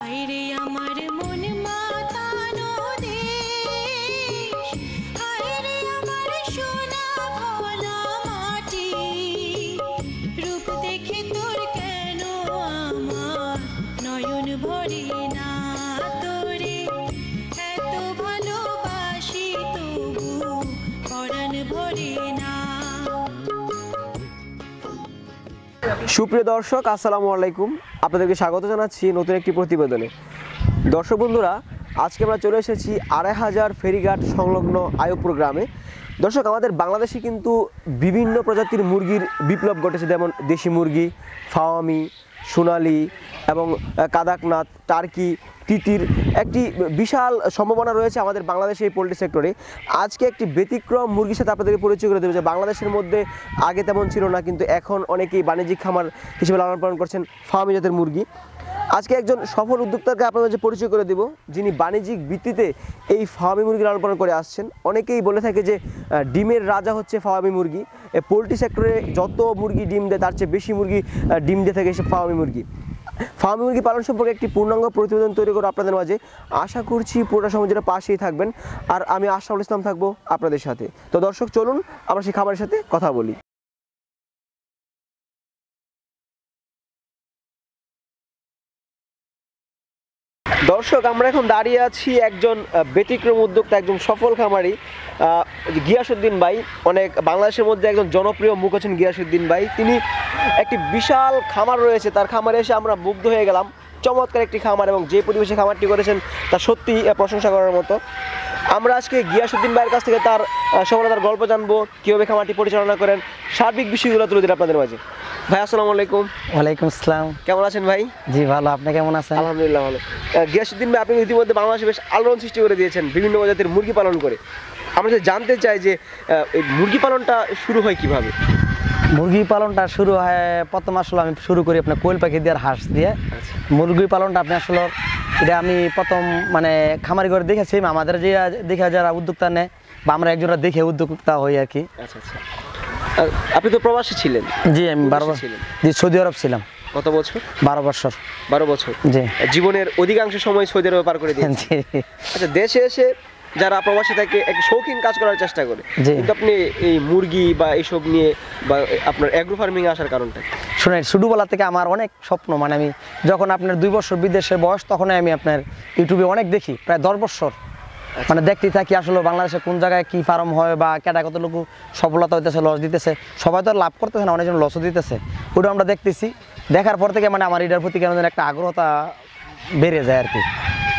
আইরে আমার মন মাতানো দেশ, আইরে আমার সোনা ভোলা মাটি, রূপ দেখে তোর কেন আমার নয়ন ভরে না, তোরে এত ভালোবাসি তবু পরাণ ভরে না। সুপ্রিয় দর্শক, আসসালামু আলাইকুম। আপনাদেরকে স্বাগত জানাচ্ছি নতুন একটি প্রতিবেদনে। দর্শক বন্ধুরা, আজকে আমরা চলে এসেছি ২৫০০ ফেরিঘাট সংলগ্ন আয়ুপুর গ্রামে। দর্শক, আমাদের বাংলাদেশে কিন্তু বিভিন্ন প্রজাতির মুরগির বিপ্লব ঘটেছে, যেমন দেশি মুরগি, ফাওয়ামি, সোনালি এবং কাদাকনাথ, টার্কি, তিতির। একটি বিশাল সম্ভাবনা রয়েছে আমাদের বাংলাদেশে এই পোলট্রি সেক্টরে। আজকে একটি ব্যতিক্রম মুরগির সাথে আপনাদেরকে পরিচয় করে দেবে, যে বাংলাদেশের মধ্যে আগে তেমন ছিল না, কিন্তু এখন অনেকেই বাণিজ্যিক খামার হিসেবে লালন পালন করছেন ফার্মি জাতের মুরগি। আজকে একজন সফল উদ্যোক্তাকে আপনাদের যে পরিচয় করে দেব, যিনি বাণিজ্যিক ভিত্তিতে এই ফার্মি মুরগি লালন পালন করে আসছেন। অনেকেই বলে থাকে যে ডিমের রাজা হচ্ছে ফার্মি মুরগি। পোলট্রি সেক্টরে যত মুরগি ডিম দেয় তার চেয়ে বেশি মুরগি ডিম দিয়ে থাকে সে ফার্মি মুরগি। ফার্মি মুরগি পালন সম্পর্কে একটি পূর্ণাঙ্গ প্রতিবেদন তৈরি করে আপনাদের মাঝে। আশা করছি পুরোটা সময় যেটা পাশেই থাকবেন, আর আমি আশরাফুল ইসলাম থাকবো আপনাদের সাথে। তো দর্শক, চলুন আমরা সেই খাবারের সাথে কথা বলি। দর্শক, আমরা এখন দাঁড়িয়ে আছি একজন ব্যতিক্রম উদ্যোক্তা, একজন সফল খামারি, গিয়াসউদ্দিন ভাই। অনেক বাংলাদেশের মধ্যে একজন জনপ্রিয় মুখ হচ্ছেন গিয়াসউদ্দিন ভাই। তিনি একটি বিশাল খামার রয়েছে, তার খামারে এসে আমরা মুগ্ধ হয়ে গেলাম। চমৎকার একটি খামার, এবং যে পরিবেশে খামারটি করেছেন তা সত্যি প্রশংসা করার মতো। আমরা আজকে গিয়াসউদ্দিন ভাইয়ের কাছ থেকে তার সফলতার গল্প জানবো, কীভাবে খামারটি পরিচালনা করেন, সার্বিক বিষয়গুলো তুলে দিন আপনাদের মাঝে। ভাই, আসসালামু আলাইকুম। ওয়ালাইকুম আসসালাম। কেমন আছেন ভাই? জি ভালো, আপনি কেমন আছেন? আলহামদুলিল্লাহ ভালো। গিয়াসউদ্দিন ভাই, আপনি ইতিমধ্যে বাংলাদেশে বেশ আলোড়ন সৃষ্টি করে দিয়েছেন বিভিন্ন প্রজাতির মুরগি পালন করে। আমরা জানতে চাই যে এই মুরগি পালনটা শুরু হয় কিভাবে? মুরগি পালনটা শুরু হয় প্রথম আসলে আমি শুরু করি আপনার কোয়েল পাখি দিয়ে আর হাঁস দিয়ে। মুরগি পালনটা আপনি আসলে এটা আমি প্রথম মানে খামারি করে দেখেছি, আমাদের যে দেখে যারা উদ্যোক্তা নেয় বা আমরা একজনরা দেখে উদ্যোক্তা হই আর কি। আচ্ছা আচ্ছা। আপনি তো প্রবাসী ছিলেন? জি, আমি 12 বছর জি সৌদি আরব ছিলাম। কত বছর? 12 বছর। 12 বছর। জি, জীবনের অধিকাংশ সময় সৌদি আরবে পার করে দিয়েছেন। জি। আচ্ছা, দেশে এসে যারা প্রবাসী থাকে এক শৌখিন কাজ করার চেষ্টা করে, কিন্তু আপনি এই মুরগি বা এইসব নিয়ে বা আপনার অ্যাগ্রো ফার্মিং আসার কারণটা? শুনেন, ছোটোবেলা থেকে আমার অনেক স্বপ্ন, মানে আমি যখন আপনার 2 বছর বিদেশে বয়স, তখনই আমি আপনার ইউটিউবে অনেক দেখি, প্রায় 10 বছর মানে দেখতেই থাকি আসলে বাংলাদেশে কোন জায়গায় কী ফার্ম হয় বা কেটা কত লোক সফলতা হইতেছে, লস দিতেছে। সবাই তো লাভ করতেছে না, অনেকজন লসও দিতেছে। ওটা আমরা দেখতেছি, দেখার পর থেকে মানে আমার এটার প্রতি কেন যেন একটা আগ্রহতা বেড়ে যায় আর কি।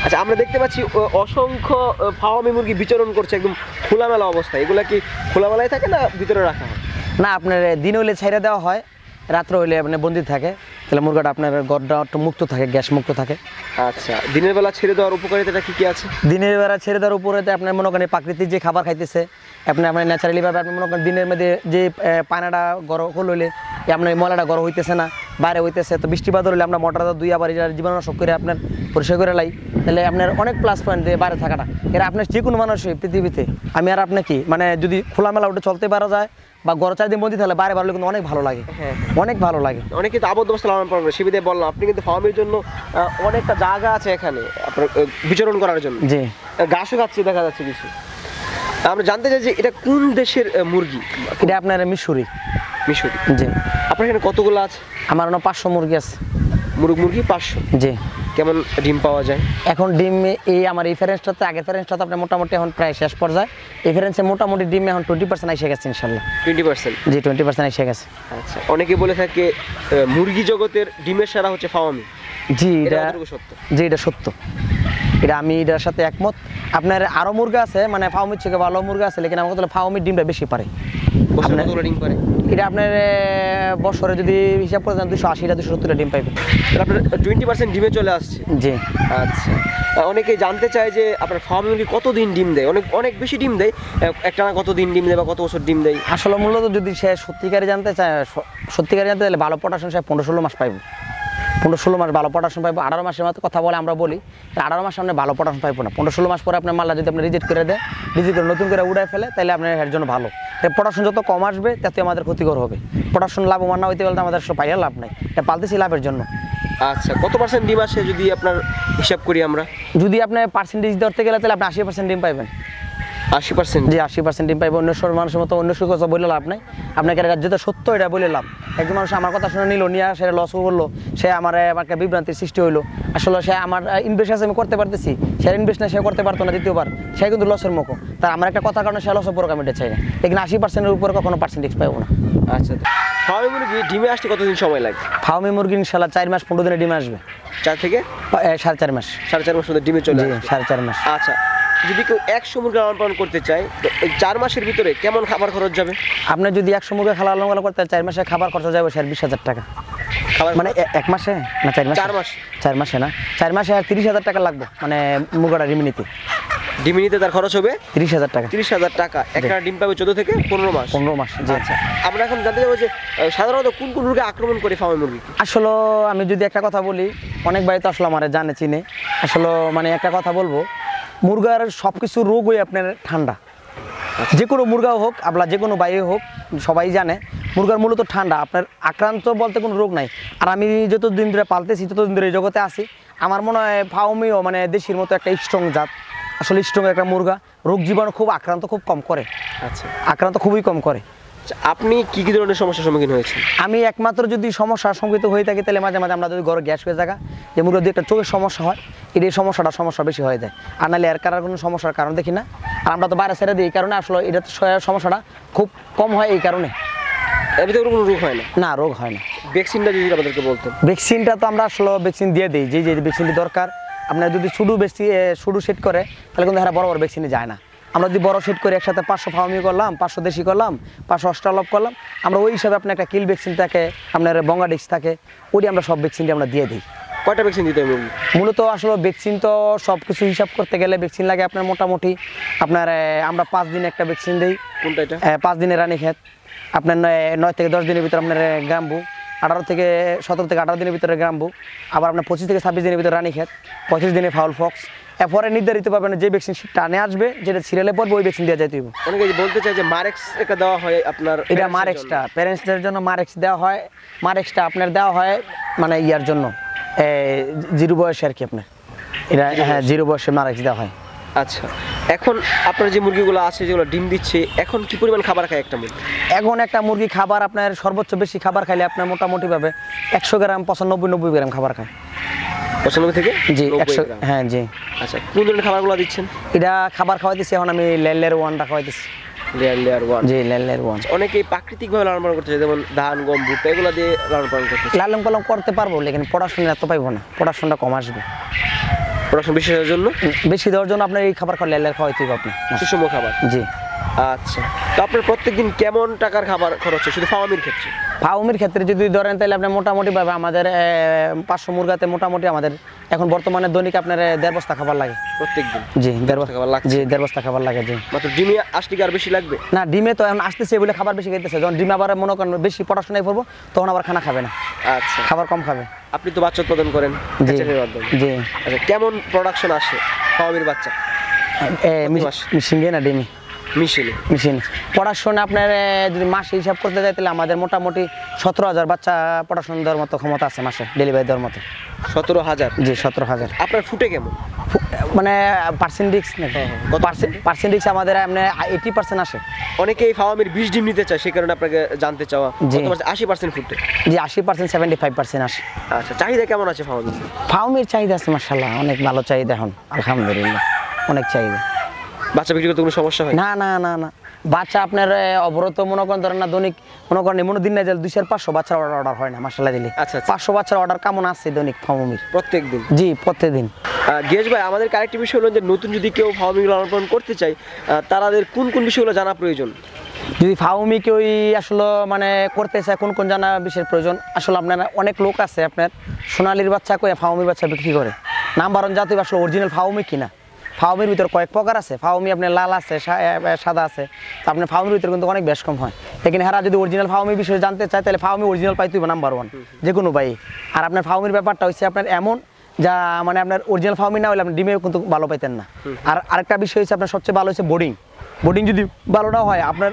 আচ্ছা, আমরা দেখতে পাচ্ছি অসংখ্য ফার্মি মুরগি বিচরণ করছে একদম খোলামেলা অবস্থায়। এগুলা কি খোলামেলায় থাকে না ভিতরে রাখা হয়? না, আপনার দিন হইলে ছেড়ে দেওয়া হয়, রাত্রে হইলে মানে বন্দি থাকে, তাহলে মুরগাটা আপনার গড়টা একটু মুক্ত থাকে, গ্যাস মুক্ত থাকে। আচ্ছা, দিনের বেলা ছেড়ে দেওয়ার উপকারিতাটা কি কি আছে? দিনের বেলা ছেড়ে দেওয়ার উপরে আপনার মনে করেন প্রাকৃতিক যে খাবার খাইতেছে, আপনার ন্যাচারালিভাবে আপনি মনে করেন দিনের মধ্যে যে পানাটা গরম হইলে আপনার ময়লাটা গরম হইতেছে না, বাইরে হইতেছে। তো বৃষ্টিপাত হলে আমরা মোটরটা দুই আবার জীবাণুনাশক করে আপনার পরিষ্কার করে লাই, তাহলে আপনার অনেক প্লাস পয়েন্ট দিয়ে বাইরে থাকাটা। এরা আপনার যে কোনো মানুষই পৃথিবীতে আমি আর আপনি কি মানে যদি খোলামেলা উঠে চলতে পারা যায় বা গড় চারদিন বন্দি তাহলে বাইরে বাড়লে কিন্তু অনেক ভালো লাগে। হ্যাঁ, অনেক ভালো লাগে। অনেকে তো আবদ্ধ অবস্থা লালন পালন করে, সুবিধে বললাম। আপনি কিন্তু ফার্মের জন্য অনেকটা জায়গা আছে এখানে আপনার বিচরণ করার জন্য। জি, ঘাসও খাচ্ছে দেখা যাচ্ছে কিছু। আমরা জানতে চাই যে এটা কোন দেশের মুরগি? এটা আপনার মিশরি। মিশরি? জি। আপনার এখানে কতগুলো আছে? আমার 500 মুরগি আছে। মুরগি 500? জি। কেমন ডিম পাওয়া যায় এখন? ডিম এই আমার এই ফ্যারেন্সটাতে, আগের ফ্যারেন্সটাতে আপনার মোটামুটি এখন প্রায় শেষ পর্যায়ে। এই ফ্যারেন্সে মোটামুটি ডিম এখন 20% এসে গেছে ইনশাল্লাহ। 20%? জি, 20% এসে গেছে। আচ্ছা, অনেকে বলে থাকে মুরগি জগতের ডিমের সেরা হচ্ছে ফাওয়ামি। জি, এটা সত্য? জি, এটা সত্য। এটা আমি এটার সাথে একমত। আপনার আরও মুরগা আছে, মানে ফাওমির থেকে ভালো মুরগা আছে, লেকিন আমার কথা ফাওমির ডিমটা বেশি পারে। ডিম পারে এটা আপনার বছরে যদি হিসাব করে দেন 280টা 270টা ডিম পাইবে। আপনার 20% ডিমে চলে আসছে? জি। আচ্ছা, অনেকেই জানতে চায় যে আপনার ফার্ম মুরগি কতদিন ডিম দেয়? অনেক বেশি ডিম দেয়, একটা না কতদিন ডিম দেয় বা কত বছর ডিম দেয়? আসলে মূলত যদি সে সত্যিকারে জানতে চায়, সত্যিকারে জানতে চাইলে ভালো পটাশন সে 15-16 মাস পাইব। 15-16 মাস ভালো পটাশন পাইবো। 18 মাসের মতো কথা বলে আমরা বলি, 18 মাস আপনি ভালো পটাশন পাইবো না। 15-16 মাস পরে আপনার মাল্লা যদি আপনি রিজেক্ট করে দেয়, রিজেক্ট করে নতুন করে উড়াই ফেলে, তাহলে আপনার এর জন্য ভালো। পটাশন যত কম আসবে তত আমাদের ক্ষতিকর হবে। পটাশন লাভবান না হইতে বলতে আমাদের পাইয়া লাভ নাই, এটা পালতেছি লাভের জন্য। আচ্ছা, কত পার্সেন্ট ডিম আসে যদি আপনার হিসাব করি আমরা? যদি আপনি পার্সেন্টেজ ধরতে গেলে তাহলে আপনি 80% ডিম পাইবেন। 80%? জি 80% ডিম পাইবেন। অন্য মানুষের মতো অন্য কথা বলে লাভ নাই, আপনাকে যেটা সত্য এটা বলে লাভ। একজন মানুষ আমার কথা শুনে নিল, নিয়ে সে লস করলো, সে আমাকে বিভ্রান্তির সৃষ্টি হইলো। আসলে সে আমার ইনভেস্ট আছে আমি করতে পারতেছি, সে ইনভেস্ট না সে করতে পারতো না দ্বিতীয়বার, সে কিন্তু লসের মুখো। তার আমার একটা কথা কারণে সে লসের পুরো আমি এটা চাই না, এখানে 80%-এর উপরে কখনো পার্সেন্টেজ পাবো না। আচ্ছা, ফার্মি মুরগি ডিমে আসতে কতদিন সময় লাগে? ফার্মি মুরগি ইনশাল্লাহ 4 মাস 15 দিনে ডিমে আসবে। 4 থেকে 4.5 মাস। 4.5 মাস মধ্যে ডিমে চলে আসবে। 4.5 মাস। আচ্ছা, যদি কেউ 100 মুরগি লালন পালন করতে চায় তো এই 4 মাসের ভিতরে কেমন খাবার খরচ যাবে? আপনি যদি 100 মুরগি লালন পালন করতে 4 মাসে খাবার খরচ যাবে 20,000 টাকা। খাবার মানে 1 মাসে না 4 মাসে? 4 মাসে। 4 মাসে না, 4 মাসে 30,000 টাকা লাগবে, মানে মুরগাটা ডিমিনিতে। ডিমিনিতে তার খরচ হবে 30,000 টাকা। 30,000 টাকা। একটা ডিম পাবে 14 থেকে 15 মাস। 15 মাস। জি। আচ্ছা, আমরা এখন জানতে চাইবো যে সাধারণত কোন কোন রোগে আক্রমণ করে ফার্মি মুরগি? আসলে আমি যদি একটা কথা বলি, অনেক ভাই তো আসলে আমার জানে চিনে, আসলে মানে একটা কথা বলবো, মুরগার সব কিছু রোগ হয় আপনার ঠান্ডা। যে কোনো মুরগা হোক, আপনার যে কোনো বাইরে হোক, সবাই জানে মুরগার মূলত ঠান্ডা। আপনার আক্রান্ত বলতে কোনো রোগ নাই। আর আমি যতদিন ধরে পালতেছি, ততদিন ধরে এই জগতে আসি, আমার মনে হয় ফার্মিও মানে দেশির মতো একটা স্ট্রং জাত, আসলে স্ট্রং একটা মুরগা। রোগ জীবাণু খুব আক্রান্ত খুব কম করে। আচ্ছা, আক্রান্ত খুবই কম করে। আপনি কি কি ধরনের সমস্যার সম্মুখীন হয়েছেন? আমি একমাত্র যদি সমস্যার সম্মুখীন হয়ে থাকি তাহলে মাঝে মাঝে আমরা যদি ঘরে গ্যাস হয়ে থাকা, যে মুরগির যদি একটা চোখের সমস্যা হয়, এই সমস্যা বেশি হয়ে যায়। আর নাহলে এর কারণ কোনো সমস্যার কারণ দেখি না। আর আমরা তো বাইরে ছেড়ে দিই, এই কারণে আসলে এটা সমস্যাটা খুব কম হয়, এই কারণে। এর ভিতরে কোনো রোগ হয় না? না, রোগ হয় না। ভ্যাকসিনটা যদি আমাদেরকে বলতেন। ভ্যাকসিনটা তো আমরা আসলে ভ্যাকসিন দিয়ে দিই, যে ভ্যাকসিনটি দরকার। আপনার যদি শুধু সেট করে তাহলে কিন্তু এরা বড় বড় ভ্যাকসিনে যায় না। আমরা যদি বড় সেট করে একসাথে 500 ফার্মি করলাম, 500 দেশি করলাম, 500 অস্ট্রালপ করলাম, আমরা ওই হিসাবে আপনার একটা কিল ভ্যাকসিন থাকে, আপনার বঙ্গাডিক্স থাকে, ওই আমরা সব ভ্যাকসিনটি আমরা দিয়ে দিই। কয়টা ভ্যাকসিন দিতে হবে? মূলত আসলে ভ্যাকসিন তো সব কিছু হিসাব করতে গেলে ভ্যাকসিন লাগে আপনার মোটামুটি আপনার আমরা 5 দিনে একটা ভ্যাকসিন দিই। কোনটা এটা? 5 দিনে রানীক্ষেত, আপনার 9 থেকে 10 দিনের ভিতরে আপনার গ্রাম্বু, 17 থেকে 18 দিনের ভিতরে গ্রাম্বু, আবার আপনার 25 থেকে 26 দিনের ভিতরে রানীক্ষেত, 25 দিনে ফাউল ফক্স। এরপরে নির্ধারিত পাবেন যে ভ্যাকসিন টানে আসবে, যেটা সিরিয়ালে পড়বে, ওই ভ্যাকসিন দেওয়া যেতে হবে। অনেকে বলতে চায় যে মারেক্স একটা দেওয়া হয় আপনার। এটা মারেক্সটা প্যারেন্টসদের জন্য মারেক্স দেওয়া হয়। মারেক্সটা আপনার দেওয়া হয় মানে ইয়ার জন্য 0 বয়সে আর কি আপনার, এটা হ্যাঁ 0 বয়সে মারেক্স দেওয়া হয়। আচ্ছা, এখন আপনার যে মুরগিগুলো আছে যেগুলো ডিম দিচ্ছে, এখন কি পরিমাণ খাবার খায় একটা মুরগি? এখন একটা মুরগি খাবার আপনার সর্বোচ্চ বেশি খাবার খাইলে আপনার মোটামুটি ভাবে 100 গ্রাম 95-90 গ্রাম খাবার খায়। 95 থেকে? জি 100। হ্যাঁ জি। আচ্ছা, কোন ধরনের খাবারগুলো দিচ্ছেন? এটা খাবার খাওয়াইতেছি এখন আমি লেয়ার 1টা খাওয়াইতেছি। লেয়ার 1? জি লেয়ার 1। অনেকেই প্রাকৃতিকভাবে লালন পালন করতেছে, যেমন ধান গম ভুট্টা এগুলো দিয়ে লালন পালন করতেছে। লালন পালন করতে পারবো, লেকিন পড়াশোনা এত পাইবো না, পড়াশোনাটা কম আসবে। পড়াশোনা বেশি হওয়ার জন্য? বেশি দেওয়ার জন্য আপনার এই খাবার লেয়ার খাওয়াইতে হবে আপনি, সুষম খাবার। জি। আচ্ছা, তো আপনার প্রত্যেকদিন কেমন টাকার খাবার খরচ হয় শুধু ফার্মির ক্ষেত্রে? ফার্মির ক্ষেত্রে যদি ধরেন তাহলে আপনার মোটামুটি ভাবে আমাদের 500 মুরগাতে মোটামুটি আমাদের এখন বর্তমানে দৈনিক আপনার 1.5 বস্তা খাবার লাগে প্রত্যেকদিন। জি 1.5 বস্তা খাবার লাগছে। জি 1.5 বস্তা খাবার লাগে। জি। মাত্র ডিমে আসলে কি আর বেশি লাগবে? না, ডিমে তো এখন আসতেছে বলে খাবার বেশি খাইতেছে, যখন ডিমে আবার মনে করেন বেশি পড়াশোনায় পড়বো তখন আবার খানা খাবে না। আচ্ছা, খাবার কম খাবে। আপনি তো বাচ্চা উৎপাদন করেন হ্যাচারির মাধ্যমে। জি। আচ্ছা, কেমন প্রোডাকশন আসে ফার্মির বাচ্চা? মেশিন দিয়ে না ডিমে মেশিন পড়াশোনা আপনার যদি মাসে হিসাব করতে যায় তাহলে আমাদের মোটামুটি 17,000 বাচ্চা পড়াশোনা দেওয়ার মতো ক্ষমতা আছে মাসে, ডেলিভারি দেওয়ার মতো। 17,000? জি 17,000। আপনার ফুটে কেমন মানে পার্সেন্টেজ পার্সেন্টেজ আমাদের এমনি 80% আসে। অনেকে এই ফার্মির 20 ডিম নিতে চায়, সেই কারণে আপনাকে জানতে চাওয়া। 80% ফুটে? জি 80% 75% আসে। আচ্ছা, চাহিদা কেমন আছে ফার্মির? চাহিদা আছে মাশাআল্লাহ, অনেক ভালো চাহিদা এখন আলহামদুলিল্লাহ, অনেক চাহিদা। বাচ্চা বিক্রি করতে কোনো সমস্যা হয় না? না না না, বাচ্চা আপনার অবরত মনে করেন ধরেন না, দৈনিক মনে করেন এমন দিন না যে 200-500 বাচ্চার অর্ডার হয় না মাশাআল্লাহ দিলে। আচ্ছা, 500 বাচ্চার অর্ডার কেমন আছে দৈনিক ফার্মির? প্রত্যেক দিন? জি প্রত্যেকদিন। গিয়াস ভাই, আমাদের আরেকটি বিষয় হলো যে নতুন যদি কেউ ফার্মিং লালন পালন করতে চায়, তাদের কোন কোন বিষয়গুলো জানা প্রয়োজন? যদি ফার্মি কেউ আসলে মানে করতে চায়, কোন কোন জানা বিষয়ের প্রয়োজন? আসলে আপনার অনেক লোক আছে আপনার সোনালির বাচ্চা কয়ে ফার্মি বাচ্চা বিক্রি করে, নাম্বার 1 জাতীয় আসলে অরিজিনাল ফার্মি কিনা। ফার্মির ভিতরে কয়েক প্রকার আছে, ফার্মি আপনার লাল আছে, সাদা আছে, তো আপনার ফার্মির ভিতরে কিন্তু অনেক বেশ কম হয়। এখানে হারা যদি অরিজিনাল ফার্মি বিষয়ে জানতে চায় তাহলে ফার্মি অরিজিনাল পাইতে হবে নাম্বার 1 যে কোনো ভাই। আর আপনার ফার্মির ব্যাপারটা হচ্ছে আপনার এমন যা মানে আপনার অরিজিনাল ফার্মি না হলে আপনি ডিমেও কিন্তু ভালো পাইতেন না। আর আরেকটা বিষয় হচ্ছে আপনার সবচেয়ে ভালো হচ্ছে বোর্ডিং যদি ভালো না হয়, আপনার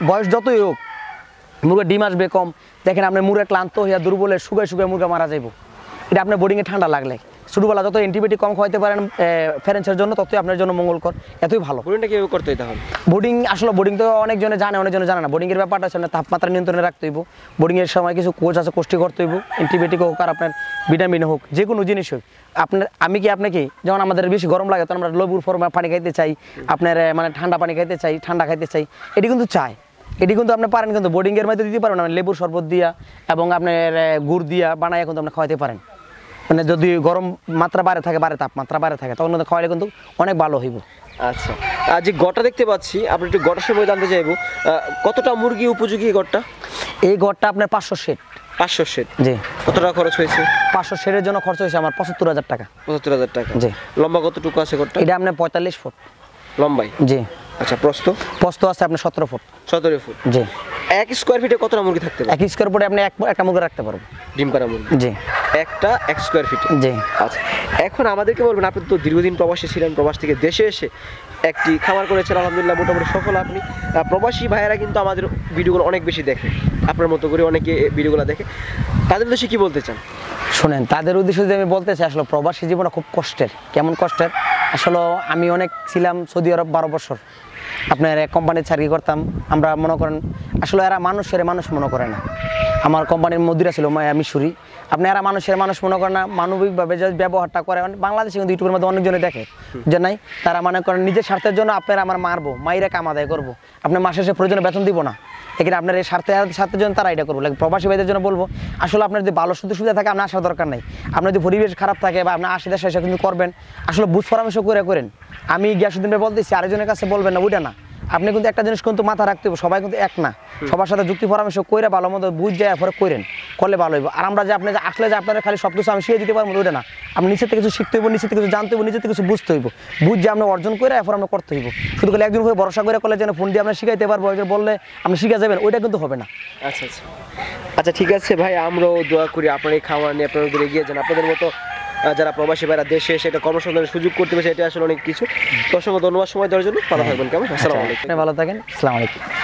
বয়স যতই হোক মুরগা ডিম আসবে কম। দেখেন আপনার মুরগা ক্লান্ত হইয়া দুর্বলে শুকায় মুরগা মারা যাইব। এটা আপনার বোর্ডিংয়ে ঠান্ডা লাগলে ছোটোবেলা যত অ্যান্টিবায়োটিক কম খাওয়াতে পারেন ফ্যারেন্সের জন্য ততই আপনার জন্য মঙ্গলকর, এতই ভালো। বোর্ডিংটা কীভাবে করতে হয় তাহলে? বোর্ডিং আসলে বোর্ডিং তো অনেকজনে জানে, অনেকজনে জানে না। বোর্ডিংয়ের ব্যাপারটা আছে না, তাপমাত্রা নিয়ন্ত্রণে রাখতে হইব। বোর্ডিংয়ের সময় কিছু কোচ আছে, কোচটি করতে হইব। অ্যান্টিবায়োটিক হোক আর আপনার ভিটামিন হোক, যে কোনো জিনিস হোক। আমি কি আপনাকে যেমন আমাদের বেশি গরম লাগে তো আমরা লেবুর ফর্মে পানি খাইতে চাই, আপনার মানে ঠান্ডা পানি খাইতে চাই, ঠান্ডা খাইতে চাই, এটি কিন্তু চাই। এটি কিন্তু আপনি পারেন, কিন্তু বোর্ডিংয়ের মধ্যে দিতে পারেন লেবুর শরবত দিয়া এবং আপনার গুড় দিয়া বানায় কিন্তু আপনি খাওয়াতে পারেন। মানে যদি গরম মাত্রা বাড়ে থাকে, তাপমাত্রা বাড়ে থাকে, তখন কিন্তু খাওয়ালে কিন্তু অনেক ভালো হইব। আচ্ছা, আর যে গড়টা দেখতে পাচ্ছি, আপনি একটু গড়টার সময় জানতে চাইবো, কতটা মুরগি উপযোগী এই গড়টা? এই গড়টা আপনার 500 শেড। 500 শেড? জি। কত টাকা খরচ হয়েছে? 500 শেডের জন্য খরচ হয়েছে আমার 75,000 টাকা। 75,000 টাকা? জি। লম্বা কতটুকু আছে গড়টা? এটা আপনার 45 ফুট লম্বাই? জি। আচ্ছা, প্রস্থ আছে আপনার 17 ফুট। 17 ফুট? জি। 1 স্কয়ার ফিটে কতটা মুরগি থাকতে পারে? 1 স্কয়ার ফুটে আপনি একটা মুরগি রাখতে পারবেন, ডিম পাড়া মুরগি? জি। একটা 1 স্কয়ার ফিটে? জি। আচ্ছা, এখন আমাদেরকে বলবেন, আপনি তো দীর্ঘদিন প্রবাসী ছিলেন, প্রবাস থেকে দেশে এসে একটি খামার করেছেন, আলহামদুলিল্লাহ মোটামুটি সফল আপনি। প্রবাসী ভাইয়েরা কিন্তু আমাদের ভিডিওগুলো অনেক বেশি দেখে, আপনার মতো করে অনেকে ভিডিওগুলো দেখে, তাদের উদ্দেশ্যে কী বলতে চান? শুনেন, তাদের উদ্দেশ্যে যদি আমি বলতে চাই, আসলে প্রবাসী জীবনটা খুব কষ্টের। কেমন কষ্টের? আসলে আমি অনেক ছিলাম সৌদি আরব 12 বছর, আপনার এক কোম্পানির চাকরি করতাম। আমরা মনে করেন আসলে এরা মানুষ মনে করে না। আমার কোম্পানির মদিরা ছিল মিশরি, আপনি এরা মানুষ মনে করে না, মানবিকভাবে যে ব্যবহারটা করে। বাংলাদেশে কিন্তু ইউটিউবের মধ্যে অনেকজনে দেখে যে নাই, তারা মনে করেন নিজের স্বার্থের জন্য আপনার আমার মারবো, মাইরা কাম আদায় করবো, আপনার মাসে সে প্রয়োজনে বেতন দিব না। এখানে আপনার এই স্বার্থের জন্য তারা এটা করবো। প্রবাসী ভাইদের জন্য বলবো, আসলে আপনার যদি ভালো সুবিধা থাকে আপনার আসার দরকার নেই। আপনার যদি পরিবেশ খারাপ থাকে বা আপনার আশি দেশে এসে কিন্তু করবেন, আসলে বুঝ পরামর্শ করেন। আমি গ্যাসুদ্দিন ভাই বলতেছি, আরেকজনের কাছে বলবেন না, ওইটা না। আপনি কিন্তু একটা জিনিস কিন্তু মাথা রাখতে হবে, সবাই কিন্তু এক না। সবার সাথে যুক্তি পরামর্শ করে ভালো মতো বুঝ যায় পরে করলে ভালো হইব। আর আমরা যে আপনি যে আসলে যে আপনারা খালি সব কিছু আমি শিখিয়ে দিতে পারবো ওইটা না। আপনি নিচের থেকে কিছু শিখতে হইব, নিচের থেকে কিছু জানতে হইব, নিচের থেকে কিছু বুঝতে হইব, বুঝ যে আপনি অর্জন করে এরপর আমরা করতে হইব। শুধু করে একজন হয়ে ভরসা করে করলে যেন ফোন দিয়ে আপনি শিখাইতে পারবো, একজন বললে আপনি শিখে যাবেন, ওইটা কিন্তু হবে না। আচ্ছা আচ্ছা আচ্ছা, ঠিক আছে ভাই, আমরাও দোয়া করি আপনার এই খাবার নিয়ে আপনারা দূরে এগিয়ে যান। আপনাদের মতো যারা প্রবাসী ভাইরা দেশে সেটা কর্মসংস্থানের সুযোগ করতে পারছে, এটা আসলে অনেক কিছু। অসংখ্য ধন্যবাদ সময় দেওয়ার জন্য। ভালো থাকবেন। কেমন? আসসালামু আলাইকুম। ভালো থাকেন। আসসালামু আলাইকুম।